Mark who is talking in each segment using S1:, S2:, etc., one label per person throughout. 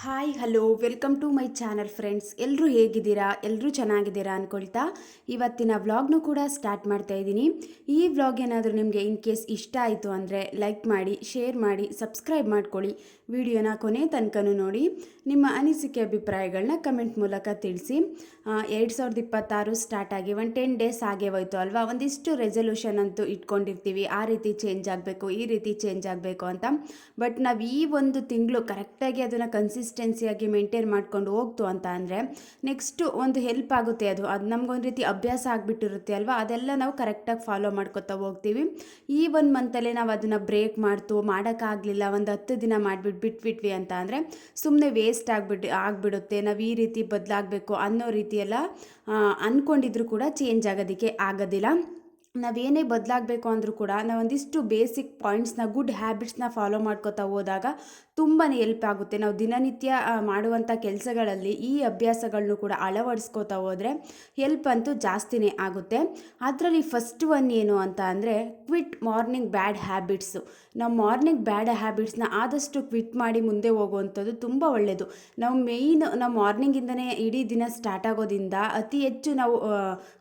S1: Hi hello welcome to my channel friends. ಎಲ್ಲರೂ ಹೇಗಿದ್ದೀರಾ? ಎಲ್ಲರೂ ಚೆನ್ನಾಗಿದ್ದೀರಾ ಅಂದ್ಕೊಳ್ತಾ ಇವತ್ತಿನ ವ್ಲಾಗ್ನು ಕೂಡ ಸ್ಟಾರ್ಟ್ ಮಾಡ್ತಾ ಇದ್ದೀನಿ. ಈ ವ್ಲಾಗ್ ಏನಾದರೂ ನಿಮಗೆ ಇನ್ ಕೇಸ್ ಇಷ್ಟ ಆಯಿತು ಅಂದರೆ ಲೈಕ್ ಮಾಡಿ, ಶೇರ್ ಮಾಡಿ, ಸಬ್ಸ್ಕ್ರೈಬ್ ಮಾಡ್ಕೊಳ್ಳಿ. ವಿಡಿಯೋನ ಕೊನೆ ತನಕನೂ ನೋಡಿ. ನಿಮ್ಮ ಅನಿಸಿಕೆ ಅಭಿಪ್ರಾಯಗಳನ್ನ ಕಮೆಂಟ್ ಮೂಲಕ ತಿಳಿಸಿ. 2026 ಸ್ಟಾರ್ಟ್ ಆಗಿ 10 ಡೇಸ್ ಆಗೇ ಹೋಯ್ತು ಅಲ್ವಾ. ಒಂದಿಷ್ಟು ರೆಸಲ್ಯೂಷನ್ ಅಂತೂ ಇಟ್ಕೊಂಡಿರ್ತೀವಿ, ಆ ರೀತಿ ಚೇಂಜ್ ಆಗಬೇಕು, ಈ ರೀತಿ ಚೇಂಜ್ ಆಗಬೇಕು ಅಂತ. ಬಟ್ ನಾವು ಈ ಒಂದು ತಿಂಗಳು ಕರೆಕ್ಟಾಗಿ ಅದನ್ನು ಕನ್ಸಿಸ್ಟೆನ್ಸಿಯಾಗಿ ಮೇಂಟೈನ್ ಮಾಡ್ಕೊಂಡು ಹೋಗ್ತು ಅಂತ ಅಂದರೆ ನೆಕ್ಸ್ಟು ಒಂದು ಹೆಲ್ಪ್ ಆಗುತ್ತೆ. ಅದು ನಮಗೊಂದು ರೀತಿ ಅಭ್ಯಾಸ ಆಗಿಬಿಟ್ಟಿರುತ್ತೆ ಅಲ್ವಾ. ಅದೆಲ್ಲ ನಾವು ಕರೆಕ್ಟಾಗಿ ಫಾಲೋ ಮಾಡ್ಕೊತಾ ಹೋಗ್ತೀವಿ. ಈ ಒಂದು ಮಂತಲ್ಲೇ ನಾವು ಅದನ್ನು ಬ್ರೇಕ್ ಮಾಡೋಕ್ಕಾಗಲಿಲ್ಲ, ಒಂದು 10 ದಿನ ಬಿಟ್ಬಿಟ್ವಿ ಅಂತ ಅಂದರೆ ಸುಮ್ಮನೆ ವೇಸ್ಟ್ ಆಗಿಬಿಡುತ್ತೆ. ನಾವು ಈ ರೀತಿ ಬದಲಾಗಬೇಕು ಅನ್ನೋ ರೀತಿಯೆಲ್ಲ ಅಂದ್ಕೊಂಡಿದ್ರು ಕೂಡ ಚೇಂಜ್ ಆಗೋದಕ್ಕೆ ಆಗೋದಿಲ್ಲ. ನಾವೇನೇ ಬದಲಾಗಬೇಕು ಅಂದರೂ ಕೂಡ ನಾವೊಂದಿಷ್ಟು ಬೇಸಿಕ್ ಪಾಯಿಂಟ್ಸ್ನ, ಗುಡ್ ಹ್ಯಾಬಿಟ್ಸ್ನ ಫಾಲೋ ಮಾಡ್ಕೋತಾ ಹೋದಾಗ ತುಂಬಾ ಹೆಲ್ಪ್ ಆಗುತ್ತೆ. ನಾವು ದಿನನಿತ್ಯ ಮಾಡುವಂಥ ಕೆಲಸಗಳಲ್ಲಿ ಈ ಅಭ್ಯಾಸಗಳನ್ನು ಕೂಡ ಅಳವಡಿಸ್ಕೋತಾ ಹೋದರೆ ಹೆಲ್ಪ್ ಅಂತೂ ಜಾಸ್ತಿನೇ ಆಗುತ್ತೆ. ಅದರಲ್ಲಿ ಫಸ್ಟ್ ಒನ್ ಏನು ಅಂತ ಅಂದರೆ ಕ್ವಿಟ್ ಮಾರ್ನಿಂಗ್ ಬ್ಯಾಡ್ ಹ್ಯಾಬಿಟ್ಸು. ನಾವು ಮಾರ್ನಿಂಗ್ ಬ್ಯಾಡ್ ಹ್ಯಾಬಿಟ್ಸ್ನ ಆದಷ್ಟು ಕ್ವಿಟ್ ಮಾಡಿ ಮುಂದೆ ಹೋಗುವಂಥದ್ದು ತುಂಬ ಒಳ್ಳೆಯದು. ನಾವು ಮಾರ್ನಿಂಗಿಂದನೇ ಇಡೀ ದಿನ ಸ್ಟಾರ್ಟ್ ಆಗೋದ್ರಿಂದ ಅತಿ ಹೆಚ್ಚು ನಾವು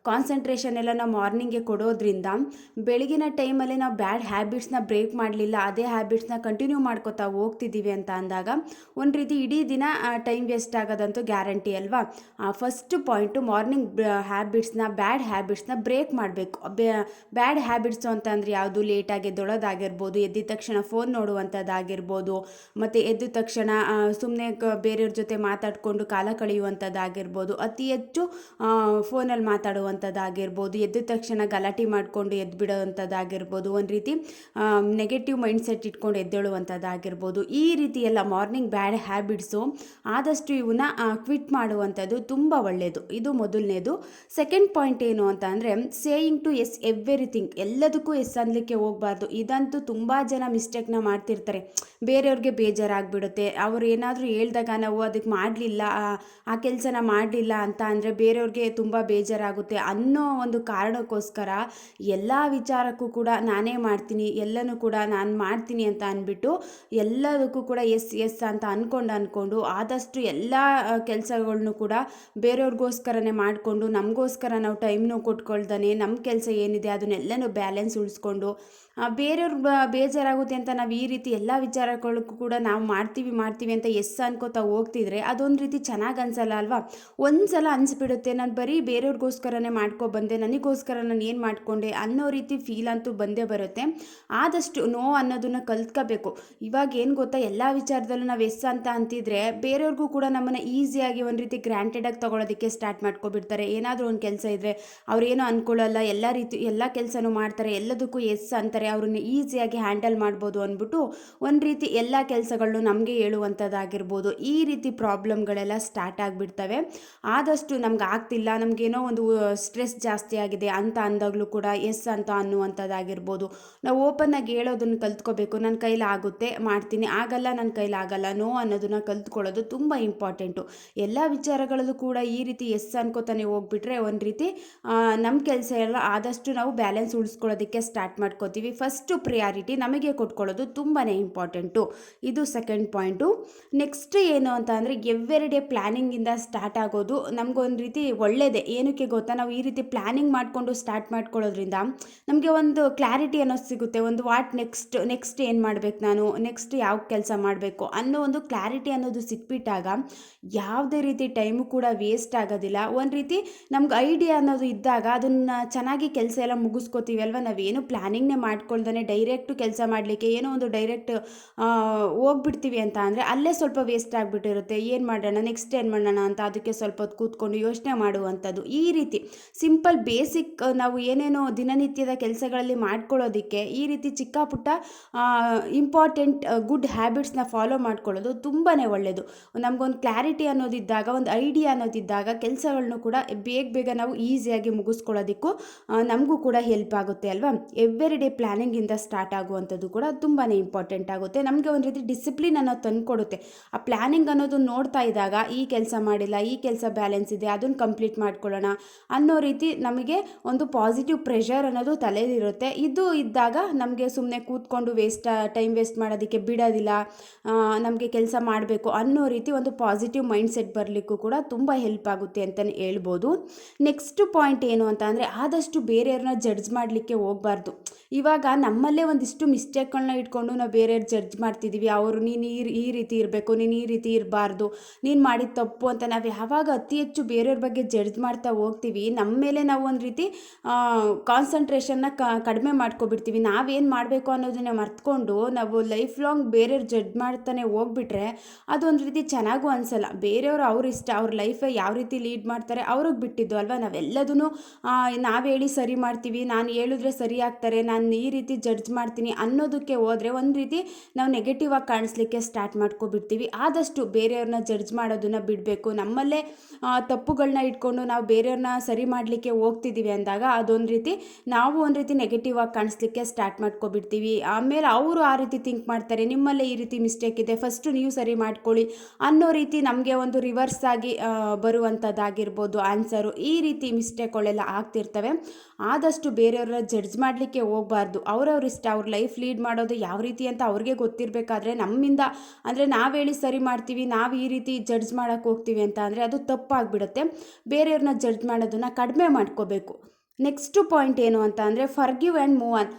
S1: ಕಾನ್ಸಂಟ್ರೇಷನ್ ಎಲ್ಲ ನಾವು ಮಾರ್ನಿಂಗ್ಗೆ ಕೊಡೋದ್ರಿಂದ ಬೆಳಗಿನ ಟೈಮಲ್ಲಿ ನಾವು ಬ್ಯಾಡ್ ಹ್ಯಾಬಿಟ್ಸ್ನ ಬ್ರೇಕ್ ಮಾಡಲಿಲ್ಲ, ಅದೇ ಹ್ಯಾಬಿಟ್ಸ್ನ ಕಂಟಿನ್ಯೂ ಮಾಡ್ಕೋತಾ ಹೋಗ್ತಿದ್ದೀವಿ ಅಂತ ಅಂದಾಗ ಒಂದು ರೀತಿ ಇಡೀ ದಿನ ಟೈಮ್ ವೇಸ್ಟ್ ಆಗೋದಂತೂ ಗ್ಯಾರಂಟಿ ಅಲ್ವಾ. ಫಸ್ಟ್ ಪಾಯಿಂಟು ಮಾರ್ನಿಂಗ್ ಬ್ಯಾಡ್ ಹ್ಯಾಬಿಟ್ಸ್ನ ಬ್ರೇಕ್ ಮಾಡಬೇಕು. ಬ್ಯಾಡ್ ಹ್ಯಾಬಿಟ್ಸು ಅಂತ ಅಂದರೆ ಯಾವುದು? ಲೇಟಾಗಿ ಎದ್ದೊಳೋದಾಗಿರ್ಬೋದು, ಎದ್ದಿದ ತಕ್ಷಣ ಫೋನ್ ನೋಡುವಂಥದ್ದಾಗಿರ್ಬೋದು, ಮತ್ತು ಎದ್ದ ತಕ್ಷಣ ಸುಮ್ಮನೆ ಬೇರೆಯವ್ರ ಜೊತೆ ಮಾತಾಡಿಕೊಂಡು ಕಾಲ ಕಳೆಯುವಂಥದ್ದಾಗಿರ್ಬೋದು, ಅತಿ ಹೆಚ್ಚು ಫೋನಲ್ಲಿ ಮಾತಾಡುವಂಥದ್ದಾಗಿರ್ಬೋದು, ಎದ್ದ ತಕ್ಷಣ ಗಲಾಟೆ ಮಾಡಿಕೊಂಡು ಎದ್ಬಿಡೋವಂಥದ್ದಾಗಿರ್ಬೋದು, ಒಂದು ರೀತಿ ನೆಗೆಟಿವ್ ಮೈಂಡ್ಸೆಟ್ ಇಟ್ಕೊಂಡು ಎದ್ದೇಳುವಂಥದ್ದಾಗಿರ್ಬೋದು. ಈ ರೀತಿ ಎಲ್ಲ ಮಾರ್ನಿಂಗ್ ಬ್ಯಾಡ್ ಹ್ಯಾಬಿಟ್ಸು ಆದಷ್ಟು ಇವನ್ನ ಕ್ವಿಟ್ ಮಾಡುವಂಥದ್ದು ತುಂಬ ಒಳ್ಳೆಯದು. ಇದು ಮೊದಲನೇದು. ಸೆಕೆಂಡ್ ಪಾಯಿಂಟ್ ಏನು ಅಂತ ಅಂದರೆ ಸೇಯಿಂಗ್ ಟು ಎಸ್ ಎವ್ರಿಥಿಂಗ್. ಎಲ್ಲದಕ್ಕೂ ಎಸ್ ಅನ್ನಲಿಕ್ಕೆ ಹೋಗಬಾರ್ದು. ಇದಂತೂ ತುಂಬ ಜನ ಮಿಸ್ಟೇಕ್ನ ಮಾಡ್ತಿರ್ತಾರೆ. ಬೇರೆಯವ್ರಿಗೆ ಬೇಜಾರಾಗ್ಬಿಡುತ್ತೆ. ಅವ್ರು ಏನಾದರೂ ಹೇಳ್ದಾಗ ನಾವು ಅದಕ್ಕೆ ಮಾಡಲಿಲ್ಲ, ಆ ಕೆಲಸನ ಮಾಡಲಿಲ್ಲ ಅಂತ ಅಂದರೆ ಬೇರೆಯವ್ರಿಗೆ ತುಂಬ ಬೇಜಾರಾಗುತ್ತೆ ಅನ್ನೋ ಒಂದು ಕಾರಣಕ್ಕೋಸ್ಕರ ಎಲ್ಲ ವಿಚಾರಕ್ಕೂ ಕೂಡ ನಾನೇ ಮಾಡ್ತೀನಿ, ಎಲ್ಲನೂ ಕೂಡ ನಾನು ಮಾಡ್ತೀನಿ ಅಂತ ಅಂದ್ಬಿಟ್ಟು ಎಲ್ಲದಕ್ಕೂ ಕೂಡ ಎಸ್ ಎಸ್ ಅಂತ ಅಂದ್ಕೊಂಡು ಆದಷ್ಟು ಎಲ್ಲ ಕೆಲಸಗಳ್ನು ಕೂಡ ಬೇರೆಯವ್ರಿಗೋಸ್ಕರನೇ ಮಾಡಿಕೊಂಡು ನಮಗೋಸ್ಕರ ನಾವು ಟೈಮ್ನು ಕೊಟ್ಕೊಳ್ದಾನೆ ನಮ್ಮ ಕೆಲಸ ಏನಿದೆ ಅದನ್ನೆಲ್ಲನೂ ಬ್ಯಾಲೆನ್ಸ್ ಉಳಿಸ್ಕೊಂಡು ಬೇರೆಯವ್ರಿಗೆ ಬೇಜಾರಾಗುತ್ತೆ ಅಂತ ನಾವು ಈ ರೀತಿ ಎಲ್ಲ ವಿಚಾರಗಳಿಗೂ ಕೂಡ ನಾವು ಮಾಡ್ತೀವಿ ಅಂತ ಎಸ್ ಅನ್ಕೋತಾ ಹೋಗ್ತಿದ್ರೆ ಅದೊಂದು ರೀತಿ ಚೆನ್ನಾಗಿ ಅನ್ಸಲ್ಲ ಅಲ್ವಾ. ಒಂದು ಸಲ ಅನಿಸ್ಬಿಡುತ್ತೆ, ನಾನು ಬರೀ ಬೇರೆಯವ್ರಿಗೋಸ್ಕರನೇ ಬಂದೆ, ನನಗೋಸ್ಕರ ನಾನು ಏನು ಮಾಡಿಕೊಂಡೆ ಅನ್ನೋ ರೀತಿ ಫೀಲ್ ಅಂತೂ ಬಂದೇ ಬರುತ್ತೆ. ಆದಷ್ಟು ನೋ ಅನ್ನೋದನ್ನು ಕಲ್ತ್ಕೋಬೇಕು. ಇವಾಗ ಏನು ಗೊತ್ತಾ, ಎಲ್ಲ ವಿಚಾರದಲ್ಲೂ ನಾವು ಎಸ್ ಅಂತ ಅಂತಿದ್ರೆ ಬೇರೆಯವ್ರಿಗೂ ಕೂಡ ನಮ್ಮನ್ನು ಈಸಿಯಾಗಿ ಒಂದು ರೀತಿ ಗ್ರ್ಯಾಂಟೆಡಾಗಿ ತೊಗೊಳೋದಕ್ಕೆ ಸ್ಟಾರ್ಟ್ ಮಾಡ್ಕೊಬಿಡ್ತಾರೆ. ಏನಾದರೂ ಒಂದು ಕೆಲಸ ಇದ್ದರೆ ಅವ್ರೇನೋ ಅಂದ್ಕೊಳ್ಳಲ್ಲ, ಎಲ್ಲ ಕೆಲಸನೂ ಮಾಡ್ತಾರೆ, ಎಲ್ಲದಕ್ಕೂ ಎಸ್ ಅಂತಾರೆ, ಅವ್ರನ್ನ ಈಸಿಯಾಗಿ ಹ್ಯಾಂಡಲ್ ಮಾಡ್ಬೋದು ಅಂದ್ಬಿಟ್ಟು ಒಂದು ರೀತಿ ಎಲ್ಲ ಕೆಲಸಗಳನ್ನು ನಮಗೆ ಹೇಳುವಂಥದ್ದಾಗಿರ್ಬೋದು. ಈ ರೀತಿ ಪ್ರಾಬ್ಲಮ್ಗಳೆಲ್ಲ ಸ್ಟಾರ್ಟ್ ಆಗಿಬಿಡ್ತವೆ. ಆದಷ್ಟು ನಮ್ಗೆ ಆಗ್ತಿಲ್ಲ, ನಮಗೇನೋ ಒಂದು ಸ್ಟ್ರೆಸ್ ಜಾಸ್ತಿ ಆಗಿದೆ ಅಂತ ಅಂದಾಗಲೂ ಕೂಡ ಎಸ್ ಅಂತ ಅನ್ನುವಂಥದ್ದಾಗಿರ್ಬೋದು. ನಾವು ಓಪನ್ನಾಗಿ ಹೇಳೋದನ್ನು ಕಲ್ತ್ಕೋಬೇಕು. ನನ್ನ ಕೈಲಾಗುತ್ತೆ ಮಾಡ್ತೀನಿ, ಆಗಲ್ಲ ನನ್ನ ಕೈಲಾಗಲ್ಲ, ನೋ ಅನ್ನೋದನ್ನು ಕಲ್ತ್ಕೊಳ್ಳೋದು ತುಂಬ ಇಂಪಾರ್ಟೆಂಟು. ಎಲ್ಲ ವಿಚಾರಗಳಲ್ಲೂ ಕೂಡ ಈ ರೀತಿ ಎಸ್ ಅನ್ಕೋತಾನೆ ಹೋಗ್ಬಿಟ್ರೆ ಒಂದು ರೀತಿ ನಮ್ಮ ಕೆಲಸ ಎಲ್ಲ ಆದಷ್ಟು ನಾವು ಬ್ಯಾಲೆನ್ಸ್ ಉಳಿಸ್ಕೊಳ್ಳೋದಕ್ಕೆ ಸ್ಟಾರ್ಟ್ ಮಾಡ್ಕೋತೀವಿ. ಫಸ್ಟು ಪ್ರಿಯಾರಿಟಿ ನಮಗೆ ಕೊಟ್ಕೊಳ್ಳೋದು ತುಂಬಾ ಇಂಪಾರ್ಟೆಂಟು. ಇದು ಸೆಕೆಂಡ್ ಪಾಯಿಂಟು. ನೆಕ್ಸ್ಟ್ ಏನು ಅಂತ ಅಂದರೆ ಎವ್ರಿ ಡೇ ಪ್ಲ್ಯಾನಿಂಗಿಂದ ಸ್ಟಾರ್ಟ್ ಆಗೋದು ನಮಗೊಂದು ರೀತಿ ಒಳ್ಳೆಯದೇ. ಏನಕ್ಕೆ ಗೊತ್ತಾ, ನಾವು ಈ ರೀತಿ ಪ್ಲ್ಯಾನಿಂಗ್ ಮಾಡಿಕೊಂಡು ಸ್ಟಾರ್ಟ್ ಮಾಡ್ಕೊಳ್ಳೋದ್ರಿಂದ ನಮಗೆ ಒಂದು ಕ್ಲಾರಿಟಿ ಅನ್ನೋದು ಸಿಗುತ್ತೆ. ಒಂದು ವಾಟ್ ನೆಕ್ಸ್ಟ್ ಏನು ಮಾಡಬೇಕು, ನಾನು ನೆಕ್ಸ್ಟ್ ಯಾವ ಕೆಲಸ ಮಾಡಬೇಕು ಅನ್ನೋ ಒಂದು ಕ್ಲಾರಿಟಿ ಅನ್ನೋದು ಸಿಕ್ಬಿಟ್ಟಾಗ ಯಾವುದೇ ರೀತಿ ಟೈಮು ಕೂಡ ವೇಸ್ಟ್ ಆಗೋದಿಲ್ಲ. ಒಂದು ರೀತಿ ನಮ್ಗೆ ಐಡಿಯಾ ಅನ್ನೋದು ಇದ್ದಾಗ ಅದನ್ನು ಚೆನ್ನಾಗಿ ಕೆಲಸ ಎಲ್ಲ ಮುಗಿಸ್ಕೋತೀವಿ ಅಲ್ವಾ. ನಾವೇನು ಪ್ಲ್ಯಾನಿಂಗ್ನೇ ಮಾಡ್ಕೊಳ್ದೇ ಡೈರೆಕ್ಟು ಕೆಲಸ ಮಾಡಲಿಕ್ಕೆ ಏನೋ ಒಂದು ಡೈರೆಕ್ಟ್ ಹೋಗ್ಬಿಡ್ತೀವಿ ಅಂತ ಅಂದರೆ ಅಲ್ಲೇ ಸ್ವಲ್ಪ ವೇಸ್ಟ್ ಆಗಿಬಿಟ್ಟಿರುತ್ತೆ. ಏನು ಮಾಡೋಣ, ನೆಕ್ಸ್ಟ್ ಏನು ಮಾಡೋಣ ಅಂತ ಅದಕ್ಕೆ ಸ್ವಲ್ಪ ಹೊತ್ತು ಕೂತ್ಕೊಂಡು ಯೋಚನೆ ಮಾಡುವಂಥದ್ದು. ಈ ರೀತಿ ಸಿಂಪಲ್ ಬೇಸಿಕ್ ನಾವು ಏನೇನೋ ದಿನನಿತ್ಯದ ಕೆಲಸಗಳಲ್ಲಿ ಮಾಡ್ಕೊಳ್ಳೋದಕ್ಕೆ ಈ ರೀತಿ ಚಿಕ್ಕ ಪುಟ್ಟ ಇಂಪಾರ್ಟೆಂಟ್ ಗುಡ್ ಹ್ಯಾಬಿಟ್ಸ್ನ ಫಾಲೋ ಮಾಡ್ಕೊಳ್ಳೋದು ತುಂಬಾ ಒಳ್ಳೆಯದು. ನಮಗೊಂದು ಕ್ಲಾರಿಟಿ ಅನ್ನೋದಿದ್ದಾಗ, ಒಂದು ಐಡಿಯಾ ಅನ್ನೋದಿದ್ದಾಗ ಕೆಲಸಗಳನ್ನು ಕೂಡ ಬೇಗ ನಾವು ಈಸಿಯಾಗಿ ಮುಗಿಸ್ಕೊಳ್ಳೋದಕ್ಕೂ ನಮಗೂ ಕೂಡ ಹೆಲ್ಪ್ ಆಗುತ್ತೆ ಅಲ್ವಾ. ಎವ್ರಿ ಡೇ ಪ್ಲ್ಯಾನಿಂಗ್ ಪ್ಲ್ಯಾನಿಂಗಿಂದ ಸ್ಟಾರ್ಟ್ ಆಗುವಂಥದ್ದು ಕೂಡ ತುಂಬಾ ಇಂಪಾರ್ಟೆಂಟ್ ಆಗುತ್ತೆ. ನಮಗೆ ಒಂದು ರೀತಿ ಡಿಸಿಪ್ಲಿನ್ ಅನ್ನೋದು ತಂದುಕೊಡುತ್ತೆ. ಆ ಪ್ಲ್ಯಾನಿಂಗ್ ಅನ್ನೋದು ನೋಡ್ತಾ ಇದ್ದಾಗ ಈ ಕೆಲಸ ಮಾಡಿಲ್ಲ, ಈ ಕೆಲಸ ಬ್ಯಾಲೆನ್ಸ್ ಇದೆ, ಅದನ್ನು ಕಂಪ್ಲೀಟ್ ಮಾಡ್ಕೊಳ್ಳೋಣ ಅನ್ನೋ ರೀತಿ ನಮಗೆ ಒಂದು ಪಾಸಿಟಿವ್ ಪ್ರೆಷರ್ ಅನ್ನೋದು ತಲೆಯಲ್ಲಿರುತ್ತೆ. ಇದು ಇದ್ದಾಗ ನಮಗೆ ಸುಮ್ಮನೆ ಕೂತ್ಕೊಂಡು ಟೈಮ್ ವೇಸ್ಟ್ ಮಾಡೋದಕ್ಕೆ ಬಿಡೋದಿಲ್ಲ, ನಮಗೆ ಕೆಲಸ ಮಾಡಬೇಕು ಅನ್ನೋ ರೀತಿ ಒಂದು ಪಾಸಿಟಿವ್ ಮೈಂಡ್ ಸೆಟ್ ಬರಲಿಕ್ಕೂ ಕೂಡ ತುಂಬ ಹೆಲ್ಪ್ ಆಗುತ್ತೆ ಅಂತಲೇ ಹೇಳ್ಬೋದು. ನೆಕ್ಸ್ಟ್ ಪಾಯಿಂಟ್ ಏನು ಅಂತ ಅಂದರೆ, ಆದಷ್ಟು ಬೇರೆಯವ್ರನ್ನ ಜಡ್ಜ್ ಮಾಡಲಿಕ್ಕೆ ಹೋಗಬಾರ್ದು. ಇವಾಗ ನಮ್ಮಲ್ಲೇ ಒಂದಿಷ್ಟು ಮಿಸ್ಟೇಕ್ಗಳನ್ನ ಇಟ್ಕೊಂಡು ನಾವು ಬೇರೆಯವ್ರು ಜಡ್ಜ್ ಮಾಡ್ತಿದ್ದೀವಿ. ಅವರು ನೀನು ಈ ರೀತಿ ಇರಬೇಕು, ನೀನು ಈ ರೀತಿ ಇರಬಾರ್ದು, ನೀನು ಮಾಡಿದ ತಪ್ಪು ಅಂತ ನಾವು ಯಾವಾಗ ಅತಿ ಹೆಚ್ಚು ಬೇರೆಯವ್ರ ಬಗ್ಗೆ ಜಡ್ಜ್ ಮಾಡ್ತಾ ಹೋಗ್ತೀವಿ, ನಮ್ಮ ಮೇಲೆ ನಾವು ಒಂದು ರೀತಿ ಕಾನ್ಸಂಟ್ರೇಷನ್ನ ಕಡಿಮೆ ಮಾಡ್ಕೊಬಿಡ್ತೀವಿ. ನಾವೇನು ಮಾಡಬೇಕು ಅನ್ನೋದನ್ನ ಮರ್ತ್ಕೊಂಡು ನಾವು ಲೈಫ್ ಲಾಂಗ್ ಬೇರೆಯವ್ರು ಜಡ್ಜ್ ಮಾಡ್ತಾನೆ ಹೋಗ್ಬಿಟ್ರೆ ಅದೊಂದು ರೀತಿ ಚೆನ್ನಾಗೂ ಅನಿಸಲ್ಲ. ಬೇರೆಯವರು ಅವ್ರ ಇಷ್ಟ, ಅವ್ರ ಲೈಫೇ ಯಾವ ರೀತಿ ಲೀಡ್ ಮಾಡ್ತಾರೆ ಅವ್ರಿಗೆ ಬಿಟ್ಟಿದ್ದು ಅಲ್ವಾ. ನಾವೆಲ್ಲದೂ ನಾವು ಹೇಳಿ ಸರಿ ಮಾಡ್ತೀವಿ, ನಾನು ಹೇಳಿದ್ರೆ ಸರಿ ಆಗ್ತಾರೆ, ನಾನು ಈ ರೀತಿ ಜಡ್ಜ್ ಮಾಡ್ತೀನಿ ಅನ್ನೋದಕ್ಕೆ ಹೋದರೆ ಒಂದು ರೀತಿ ನಾವು ನೆಗೆಟಿವ್ ಆಗಿ ಕಾಣಿಸ್ಲಿಕ್ಕೆ ಸ್ಟಾರ್ಟ್ ಮಾಡ್ಕೊಬಿಡ್ತೀವಿ. ಆದಷ್ಟು ಬೇರೆಯವ್ರನ್ನ ಜಡ್ಜ್ ಮಾಡೋದನ್ನು ಬಿಡಬೇಕು. ನಮ್ಮಲ್ಲೇ ತಪ್ಪುಗಳನ್ನ ಇಟ್ಕೊಂಡು ನಾವು ಬೇರೆಯವ್ರನ್ನ ಸರಿ ಮಾಡಲಿಕ್ಕೆ ಹೋಗ್ತಿದ್ದೀವಿ ಅಂದಾಗ ಅದೊಂದು ರೀತಿ ನಾವು ಒಂದು ರೀತಿ ನೆಗೆಟಿವ್ ಆಗಿ ಕಾಣಿಸ್ಲಿಕ್ಕೆ ಸ್ಟಾರ್ಟ್ ಮಾಡ್ಕೊಬಿಡ್ತೀವಿ. ಆಮೇಲೆ ಅವರು ಆ ರೀತಿ ಥಿಂಕ್ ಮಾಡ್ತಾರೆ, ನಿಮ್ಮಲ್ಲೇ ಈ ರೀತಿ ಮಿಸ್ಟೇಕ್ ಇದೆ, ಫಸ್ಟು ನೀವು ಸರಿ ಮಾಡ್ಕೊಳ್ಳಿ ಅನ್ನೋ ರೀತಿ ನಮಗೆ ಒಂದು ರಿವರ್ಸ್ ಆಗಿ ಬರುವಂಥದ್ದಾಗಿರ್ಬೋದು ಆನ್ಸರು. ಈ ರೀತಿ ಮಿಸ್ಟೇಕ್ಗಳೆಲ್ಲ ಆಗ್ತಿರ್ತವೆ. ಆದಷ್ಟು ಬೇರೆಯವ್ರನ್ನ ಜಡ್ಜ್ ಮಾಡಲಿಕ್ಕೆ ಹೋಗಬಾರ್ದು. ಅವ್ರವ್ರ ಇಷ್ಟ, ಅವ್ರ ಲೈಫ್ ಲೀಡ್ ಮಾಡೋದು ಯಾವ ರೀತಿ ಅಂತ ಅವ್ರಿಗೆ ಗೊತ್ತಿರಬೇಕಾದ್ರೆ ನಮ್ಮಿಂದ ಅಂದರೆ ನಾವು ಹೇಳಿ ಸರಿ ಮಾಡ್ತೀವಿ, ನಾವು ಈ ರೀತಿ ಜಡ್ಜ್ ಮಾಡೋಕ್ಕೆ ಹೋಗ್ತೀವಿ ಅಂತ ಅಂದರೆ ಅದು ತಪ್ಪಾಗಿಬಿಡುತ್ತೆ. ಬೇರೆಯವ್ರನ್ನ ಜಡ್ಜ್ ಮಾಡೋದನ್ನು ಕಡಿಮೆ ಮಾಡ್ಕೋಬೇಕು. ನೆಕ್ಸ್ಟು ಪಾಯಿಂಟ್ ಏನು ಅಂತ ಅಂದರೆ, ಫರ್ಗಿವ್ ಆ್ಯಂಡ್ ಮೂವ್ ಆನ್.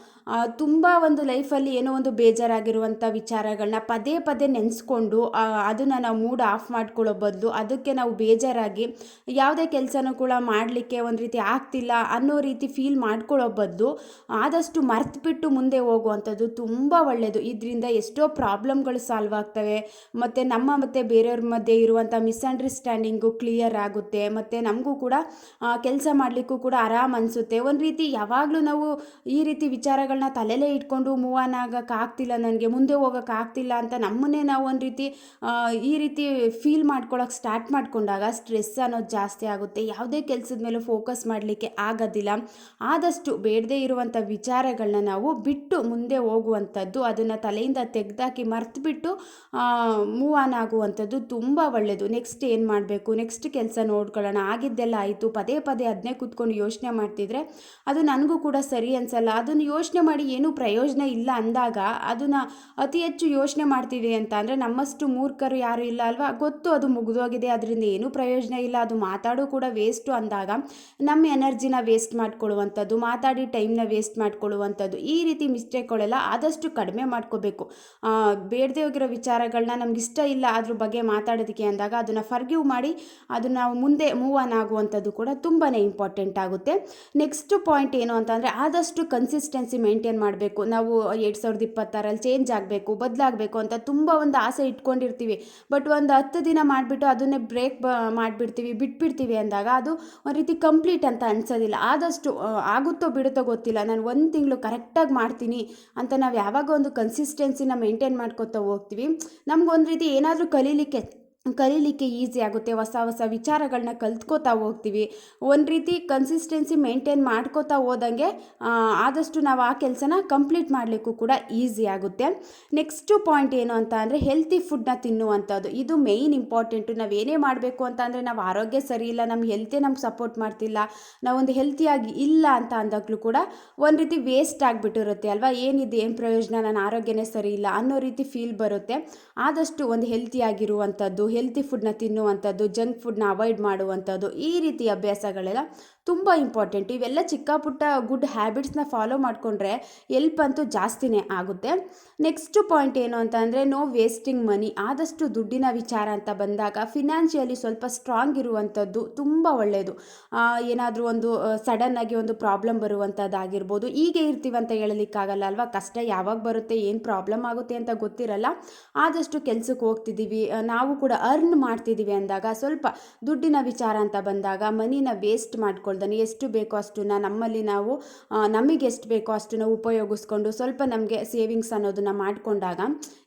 S1: ತುಂಬ ಒಂದು ಲೈಫಲ್ಲಿ ಏನೋ ಒಂದು ಬೇಜಾರಾಗಿರುವಂಥ ವಿಚಾರಗಳನ್ನ ಪದೇ ಪದೇ ನೆನೆಸ್ಕೊಂಡು ಅದನ್ನು ನಾವು ಮೂಡ್ ಆಫ್ ಮಾಡ್ಕೊಳ್ಳೋ ಬದಲು ಅದಕ್ಕೆ ನಾವು ಬೇಜಾರಾಗಿ ಯಾವುದೇ ಕೆಲಸನೂ ಕೂಡ ಮಾಡಲಿಕ್ಕೆ ಒಂದು ರೀತಿ ಆಗ್ತಿಲ್ಲ ಅನ್ನೋ ರೀತಿ ಫೀಲ್ ಮಾಡ್ಕೊಳ್ಳೋ ಬದಲು ಆದಷ್ಟು ಮರೆತುಬಿಟ್ಟು ಮುಂದೆ ಹೋಗುವಂಥದ್ದು ತುಂಬ ಒಳ್ಳೆಯದು. ಇದರಿಂದ ಎಷ್ಟೋ ಪ್ರಾಬ್ಲಮ್ಗಳು ಸಾಲ್ವ್ ಆಗ್ತವೆ, ಮತ್ತು ನಮ್ಮ ಮತ್ತು ಬೇರೆಯವ್ರ ಮಧ್ಯೆ ಇರುವಂಥ ಮಿಸ್ಅಂಡರ್ಸ್ಟ್ಯಾಂಡಿಂಗು ಕ್ಲಿಯರ್ ಆಗುತ್ತೆ, ಮತ್ತು ನಮಗೂ ಕೂಡ ಕೆಲಸ ಮಾಡಲಿಕ್ಕೂ ಕೂಡ ಆರಾಮ್ ಅನಿಸುತ್ತೆ. ಒಂದು ರೀತಿ ಯಾವಾಗಲೂ ನಾವು ಈ ರೀತಿ ವಿಚಾರಗಳನ್ನ ತಲೆಯಲ್ಲೇ ಇಟ್ಕೊಂಡು ಮೂವ್ ಆನ್ ಆಗೋಕ್ಕಾಗ್ತಿಲ್ಲ, ನನಗೆ ಮುಂದೆ ಹೋಗೋಕ್ಕಾಗ್ತಿಲ್ಲ ಅಂತ ನಮ್ಮನ್ನೇ ನಾವು ಒಂದು ರೀತಿ ಈ ರೀತಿ ಫೀಲ್ ಮಾಡ್ಕೊಳ್ಳೋಕೆ ಸ್ಟಾರ್ಟ್ ಮಾಡಿಕೊಂಡಾಗ ಸ್ಟ್ರೆಸ್ ಅನ್ನೋದು ಜಾಸ್ತಿ ಆಗುತ್ತೆ. ಯಾವುದೇ ಕೆಲಸದ ಮೇಲೂ ಫೋಕಸ್ ಮಾಡಲಿಕ್ಕೆ ಆಗೋದಿಲ್ಲ. ಆದಷ್ಟು ಬೇಡದೇ ಇರುವಂಥ ವಿಚಾರಗಳನ್ನ ನಾವು ಬಿಟ್ಟು ಮುಂದೆ ಹೋಗುವಂಥದ್ದು, ಅದನ್ನು ತಲೆಯಿಂದ ತೆಗೆದಾಕಿ ಮರೆತುಬಿಟ್ಟು ಮೂವ್ ಆನ್ ಆಗುವಂಥದ್ದು ತುಂಬ ಒಳ್ಳೆಯದು. ನೆಕ್ಸ್ಟ್ ಏನು ಮಾಡಬೇಕು, ನೆಕ್ಸ್ಟ್ ಕೆಲಸ ನೋಡ್ಕೊಳ್ಳೋಣ, ಆಗಿದ್ದೆಲ್ಲ ಆಯಿತು, ಪದೇ ಪದೇ ಅದನ್ನೇ ಕೂತ್ಕೊಂಡು ಯೋಚನೆ ಮಾಡ್ತಿದ್ರೆ ಅದು ನನಗೂ ಕೂಡ ಸರಿ ಅನಿಸಲ್ಲ. ಅದನ್ನು ಯೋಚನೆ ಮಾಡಿ ಏನೂ ಪ್ರಯೋಜನ ಇಲ್ಲ ಅಂದಾಗ ಅದನ್ನು ಅತಿ ಹೆಚ್ಚು ಯೋಚನೆ ಮಾಡ್ತೀವಿ ಅಂತ ಅಂದರೆ ನಮ್ಮಷ್ಟು ಮೂರ್ಖರು ಯಾರು ಇಲ್ಲ ಅಲ್ವಾ. ಗೊತ್ತು ಅದು ಮುಗಿದೋಗಿದೆ, ಅದರಿಂದ ಏನೂ ಪ್ರಯೋಜನ ಇಲ್ಲ, ಅದು ಮಾತಾಡೋ ಕೂಡ ವೇಸ್ಟು ಅಂದಾಗ ನಮ್ಮ ಎನರ್ಜಿನ ವೇಸ್ಟ್ ಮಾಡ್ಕೊಳ್ಳುವಂಥದ್ದು, ಮಾತಾಡಿ ಟೈಮ್ನ ವೇಸ್ಟ್ ಮಾಡ್ಕೊಳ್ಳುವಂಥದ್ದು, ಈ ರೀತಿ ಮಿಸ್ಟೇಕ್ಗಳೆಲ್ಲ ಆದಷ್ಟು ಕಡಿಮೆ ಮಾಡ್ಕೋಬೇಕು. ಬೇಡದೇ ಹೋಗಿರೋ ವಿಚಾರಗಳನ್ನ ನಮಗಿಷ್ಟ ಇಲ್ಲ ಅದ್ರ ಬಗ್ಗೆ ಮಾತಾಡೋದಕ್ಕೆ ಅಂದಾಗ ಅದನ್ನು ಫರ್ಗಿವ್ ಮಾಡಿ ಅದನ್ನು ನಾವು ಮುಂದೆ ಮೂವ್ ಆನ್ ಆಗುವಂಥದ್ದು ಕೂಡ ತುಂಬಾ ಇಂಪಾರ್ಟೆಂಟ್ ಆಗುತ್ತೆ. ನೆಕ್ಸ್ಟ್ ಪಾಯಿಂಟ್ ಏನು ಅಂತಂದರೆ, ಆದಷ್ಟು ಕನ್ಸಿಸ್ಟೆನ್ಸಿ ಮೇಂಟೈನ್ ಮಾಡಬೇಕು. ನಾವು 2026ರಲ್ಲಿ ಚೇಂಜ್ ಆಗಬೇಕು, ಬದಲಾಗಬೇಕು ಅಂತ ತುಂಬ ಒಂದು ಆಸೆ ಇಟ್ಕೊಂಡಿರ್ತೀವಿ. ಬಟ್ ಒಂದು 10 ದಿನ ಮಾಡಿಬಿಟ್ಟು ಅದನ್ನೇ ಬ್ರೇಕ್ ಮಾಡಿಬಿಡ್ತೀವಿ, ಬಿಟ್ಬಿಡ್ತೀವಿ ಅಂದಾಗ ಅದು ಒಂದು ರೀತಿ ಕಂಪ್ಲೀಟ್ ಅಂತ ಅನಿಸೋದಿಲ್ಲ. ಆದಷ್ಟು ಆಗುತ್ತೋ ಬಿಡುತ್ತೋ ಗೊತ್ತಿಲ್ಲ, ನಾನು 1 ತಿಂಗಳು ಕರೆಕ್ಟಾಗಿ ಮಾಡ್ತೀನಿ ಅಂತ ನಾವು ಯಾವಾಗ ಒಂದು ಕನ್ಸಿಸ್ಟೆನ್ಸಿನ ಮೇಂಟೈನ್ ಮಾಡ್ಕೊತಾ ಹೋಗ್ತೀವಿ, ನಮಗೊಂದು ರೀತಿ ಏನಾದರೂ ಕಲೀಲಿಕ್ಕೆ ಈಸಿ ಆಗುತ್ತೆ. ಹೊಸ ಹೊಸ ವಿಚಾರಗಳನ್ನ ಕಲ್ತ್ಕೋತಾ ಹೋಗ್ತೀವಿ. ಒಂದು ರೀತಿ ಕನ್ಸಿಸ್ಟೆನ್ಸಿ ಮೇಂಟೈನ್ ಮಾಡ್ಕೋತಾ ಹೋದಂಗೆ ಆದಷ್ಟು ನಾವು ಆ ಕೆಲಸನ ಕಂಪ್ಲೀಟ್ ಮಾಡಲಿಕ್ಕೂ ಕೂಡ ಈಸಿ ಆಗುತ್ತೆ. ನೆಕ್ಸ್ಟು ಪಾಯಿಂಟ್ ಏನು ಅಂತ ಅಂದರೆ, ಹೆಲ್ತಿ ಫುಡ್ನ ತಿನ್ನುವಂಥದ್ದು. ಇದು ಮೇಯ್ನ್ ಇಂಪಾರ್ಟೆಂಟು. ನಾವೇನೇ ಮಾಡಬೇಕು ಅಂತ ಅಂದರೆ ನಾವು ಆರೋಗ್ಯ ಸರಿ ಇಲ್ಲ, ನಮ್ಮ ಹೆಲ್ತೇ ನಮ್ಗೆ ಸಪೋರ್ಟ್ ಮಾಡ್ತಿಲ್ಲ, ನಾವೊಂದು ಹೆಲ್ತಿಯಾಗಿ ಇಲ್ಲ ಅಂತ ಅಂದಾಗಲೂ ಕೂಡ ಒಂದು ರೀತಿ ವೇಸ್ಟ್ ಆಗಿಬಿಟ್ಟಿರುತ್ತೆ ಅಲ್ವಾ. ಏನಿದೆ, ಏನು ಪ್ರಯೋಜನ, ನನ್ನ ಆರೋಗ್ಯನೇ ಸರಿ ಇಲ್ಲ ಅನ್ನೋ ರೀತಿ ಫೀಲ್ ಬರುತ್ತೆ. ಆದಷ್ಟು ಒಂದು ಹೆಲ್ತಿಯಾಗಿರುವಂಥದ್ದು, ಹೆಲ್ತಿ ಫುಡ್ನ ತಿನ್ನುವಂಥದ್ದು, ಜಂಕ್ ಫುಡ್ನ ಅವಾಯ್ಡ್ ಮಾಡುವಂಥದ್ದು, ಈ ರೀತಿ ಅಭ್ಯಾಸಗಳೆಲ್ಲ ತುಂಬ ಇಂಪಾರ್ಟೆಂಟ್. ಇವೆಲ್ಲ ಚಿಕ್ಕ ಪುಟ್ಟ ಗುಡ್ ಹ್ಯಾಬಿಟ್ಸ್ನ ಫಾಲೋ ಮಾಡಿಕೊಂಡ್ರೆ ಎಲ್ಪ್ ಅಂತೂ ಜಾಸ್ತಿನೇ ಆಗುತ್ತೆ. ನೆಕ್ಸ್ಟ್ ಪಾಯಿಂಟ್ ಏನು ಅಂತ ಅಂದರೆ, ನೋ ವೇಸ್ಟಿಂಗ್ ಮನಿ. ಆದಷ್ಟು ದುಡ್ಡಿನ ವಿಚಾರ ಅಂತ ಬಂದಾಗ ಫಿನಾನ್ಷಿಯಲಿ ಸ್ವಲ್ಪ ಸ್ಟ್ರಾಂಗ್ ಇರುವಂಥದ್ದು ತುಂಬ ಒಳ್ಳೆಯದು. ಏನಾದರೂ ಒಂದು ಸಡನ್ನಾಗಿ ಒಂದು ಪ್ರಾಬ್ಲಮ್ ಬರುವಂಥದ್ದಾಗಿರ್ಬೋದು. ಹೀಗೆ ಇರ್ತೀವಂತ ಹೇಳಲಿಕ್ಕಾಗಲ್ಲ ಅಲ್ವಾ. ಕಷ್ಟ ಯಾವಾಗ ಬರುತ್ತೆ, ಏನು ಪ್ರಾಬ್ಲಮ್ ಆಗುತ್ತೆ ಅಂತ ಗೊತ್ತಿರಲ್ಲ. ಆದಷ್ಟು ಕೆಲಸಕ್ಕೆ ಹೋಗ್ತಿದ್ದೀವಿ, ನಾವು ಕೂಡ ಅರ್ನ್ ಮಾಡ್ತಿದ್ದೀವಿ ಅಂದಾಗ ಸ್ವಲ್ಪ ದುಡ್ಡಿನ ವಿಚಾರ ಅಂತ ಬಂದಾಗ ಮನಿನ ವೇಸ್ಟ್ ಮಾಡ್ಕೊಳ್ತೀವಿ. ಮಾಡ್ಕೊಳ್ದೇ ಎಷ್ಟು ಬೇಕೋ ಅಷ್ಟನ್ನು ನಮ್ಮಲ್ಲಿ ನಾವು ನಮಗೆ ಎಷ್ಟು ಬೇಕೋ ಅಷ್ಟನ್ನು ಉಪಯೋಗಿಸ್ಕೊಂಡು ಸ್ವಲ್ಪ ನಮಗೆ ಸೇವಿಂಗ್ಸ್ ಅನ್ನೋದನ್ನು ಮಾಡಿಕೊಂಡಾಗ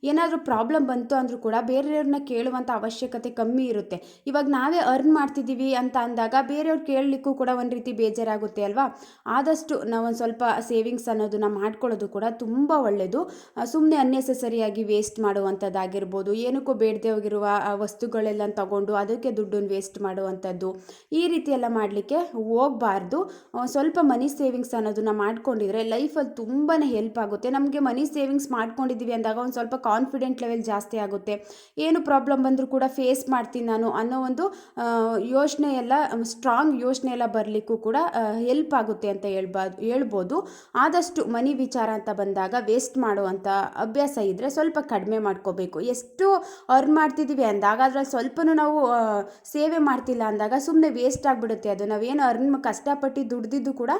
S1: ಏನಾದರೂ ಪ್ರಾಬ್ಲಮ್ ಬಂತು ಅಂದರೂ ಕೂಡ ಬೇರೆಯವ್ರನ್ನ ಕೇಳುವಂಥ ಅವಶ್ಯಕತೆ ಕಮ್ಮಿ ಇರುತ್ತೆ. ಇವಾಗ ನಾವೇ ಅರ್ನ್ ಮಾಡ್ತಿದ್ದೀವಿ ಅಂತ ಅಂದಾಗ ಬೇರೆಯವ್ರು ಕೇಳಲಿಕ್ಕೂ ಕೂಡ ಒಂದು ರೀತಿ ಬೇಜಾರಾಗುತ್ತೆ ಅಲ್ವಾ. ಆದಷ್ಟು ನಾವೊಂದು ಸ್ವಲ್ಪ ಸೇವಿಂಗ್ಸ್ ಅನ್ನೋದನ್ನು ಮಾಡ್ಕೊಳ್ಳೋದು ಕೂಡ ತುಂಬ ಒಳ್ಳೆಯದು. ಸುಮ್ಮನೆ ಅನ್ನೆಸೆಸರಿಯಾಗಿ ವೇಸ್ಟ್ ಮಾಡುವಂಥದ್ದಾಗಿರ್ಬೋದು, ಏನಕ್ಕೂ ಬೇಡದೆ ಹೋಗಿರುವ ವಸ್ತುಗಳೆಲ್ಲ ತಗೊಂಡು ಅದಕ್ಕೆ ದುಡ್ಡನ್ನು ವೇಸ್ಟ್ ಮಾಡುವಂಥದ್ದು, ಈ ರೀತಿ ಎಲ್ಲ ಮಾಡಲಿಕ್ಕೆ ಹೋಗಬಾರ್ದು. ಸ್ವಲ್ಪ ಮನಿ ಸೇವಿಂಗ್ಸ್ ಅನ್ನೋದನ್ನು ಮಾಡ್ಕೊಂಡಿದ್ರೆ ಲೈಫಲ್ಲಿ ತುಂಬಾ ಹೆಲ್ಪ್ ಆಗುತ್ತೆ. ನಮಗೆ ಮನಿ ಸೇವಿಂಗ್ಸ್ ಮಾಡ್ಕೊಂಡಿದ್ದೀವಿ ಅಂದಾಗ ಒಂದು ಸ್ವಲ್ಪ ಕಾನ್ಫಿಡೆಂಟ್ ಲೆವೆಲ್ ಜಾಸ್ತಿ ಆಗುತ್ತೆ. ಏನು ಪ್ರಾಬ್ಲಮ್ ಬಂದರೂ ಕೂಡ ಫೇಸ್ ಮಾಡ್ತೀನಿ ನಾನು ಅನ್ನೋ ಒಂದು ಯೋಚನೆ ಎಲ್ಲ ಸ್ಟ್ರಾಂಗ್ ಯೋಚನೆ ಎಲ್ಲ ಬರಲಿಕ್ಕೂ ಕೂಡ ಹೆಲ್ಪ್ ಆಗುತ್ತೆ ಅಂತ ಹೇಳ್ಬೋದು. ಆದಷ್ಟು ಮನಿ ವಿಚಾರ ಅಂತ ಬಂದಾಗ ವೇಸ್ಟ್ ಮಾಡುವಂಥ ಅಭ್ಯಾಸ ಇದ್ದರೆ ಸ್ವಲ್ಪ ಕಡಿಮೆ ಮಾಡ್ಕೋಬೇಕು. ಎಷ್ಟು ಅರ್ನ್ ಮಾಡ್ತಿದ್ದೀವಿ ಅಂದಾಗ ಅದರಲ್ಲಿ ಸ್ವಲ್ಪನೂ ನಾವು ಸೇವೆ ಮಾಡ್ತಿಲ್ಲ ಅಂದಾಗ ಸುಮ್ಮನೆ ವೇಸ್ಟ್ ಆಗಿಬಿಡುತ್ತೆ. ಅದು ನಾವೇನು ಅರ್ನ್ ಕಷ್ಟಪಟ್ಟು ದುಡ್ದಿದ್ದು ಕೂಡ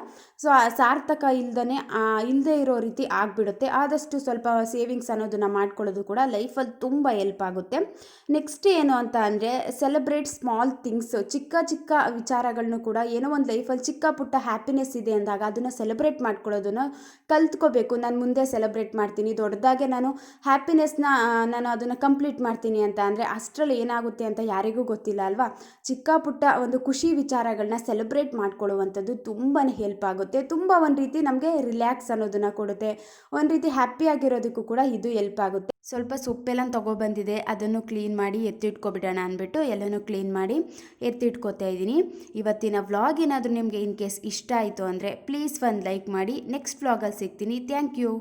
S1: ಸಾರ್ಥಕ ಇಲ್ಲದೆ ಇರೋ ರೀತಿ ಆಗಿಬಿಡುತ್ತೆ. ಆದಷ್ಟು ಸ್ವಲ್ಪ ಸೇವಿಂಗ್ಸ್ ಅನ್ನೋದನ್ನು ಮಾಡ್ಕೊಳ್ಳೋದು ಕೂಡ ಲೈಫಲ್ಲಿ ತುಂಬ ಹೆಲ್ಪ್ ಆಗುತ್ತೆ. ನೆಕ್ಸ್ಟ್ ಏನು ಅಂತ ಅಂದರೆ ಸೆಲೆಬ್ರೇಟ್ ಸ್ಮಾಲ್ ಥಿಂಗ್ಸ್. ಚಿಕ್ಕ ಚಿಕ್ಕ ವಿಚಾರಗಳನ್ನು ಕೂಡ ಏನೋ ಒಂದು ಲೈಫಲ್ಲಿ ಚಿಕ್ಕ ಪುಟ್ಟ ಹ್ಯಾಪಿನೆಸ್ ಇದೆ ಅಂದಾಗ ಅದನ್ನು ಸೆಲೆಬ್ರೇಟ್ ಮಾಡ್ಕೊಳ್ಳೋದನ್ನು ಕಲ್ತ್ಕೋಬೇಕು. ನಾನು ಮುಂದೆ ಸೆಲೆಬ್ರೇಟ್ ಮಾಡ್ತೀನಿ, ದೊಡ್ಡದಾಗೆ ನಾನು ಹ್ಯಾಪಿನೆಸ್ನ ನಾನು ಅದನ್ನು ಕಂಪ್ಲೀಟ್ ಮಾಡ್ತೀನಿ ಅಂತ ಅಂದರೆ ಅಷ್ಟರಲ್ಲಿ ಏನಾಗುತ್ತೆ ಅಂತ ಯಾರಿಗೂ ಗೊತ್ತಿಲ್ಲ ಅಲ್ವಾ. ಚಿಕ್ಕ ಪುಟ್ಟ ಒಂದು ಖುಷಿ ವಿಚಾರಗಳನ್ನ ಸೆಲೆಬ್ರೇಟ್ ಮಾಡ್ಕೊಳ್ಳುವಂಥದ್ದು ತುಂಬಾ ಹೆಲ್ಪ್ ಆಗುತ್ತೆ. ತುಂಬ ಒಂದು ರೀತಿ ನಮಗೆ ರಿಲ್ಯಾಕ್ಸ್ ಅನ್ನೋದನ್ನು ಕೊಡುತ್ತೆ. ಒಂದು ರೀತಿ ಹ್ಯಾಪಿಯಾಗಿರೋದಕ್ಕೂ ಕೂಡ ಇದು ಹೆಲ್ಪ್ ಆಗುತ್ತೆ. ಸ್ವಲ್ಪ ಸೊಪ್ಪೆಲ್ಲ ತೊಗೊಬಂದಿದೆ, ಅದನ್ನು ಕ್ಲೀನ್ ಮಾಡಿ ಎತ್ತಿಟ್ಕೊಬಿಡೋಣ ಅಂದ್ಬಿಟ್ಟು ಎಲ್ಲನೂ ಕ್ಲೀನ್ ಮಾಡಿ ಎತ್ತಿಟ್ಕೋತಾ ಇದ್ದೀನಿ. ಇವತ್ತಿನ ವ್ಲಾಗ್ ಏನಾದರೂ ನಿಮಗೆ ಇನ್ ಕೇಸ್ ಇಷ್ಟ ಆಯಿತು ಅಂದರೆ ಪ್ಲೀಸ್ ಒಂದು ಲೈಕ್ ಮಾಡಿ. ನೆಕ್ಸ್ಟ್ ವ್ಲಾಗಲ್ಲಿ ಸಿಗ್ತೀನಿ. Thank you.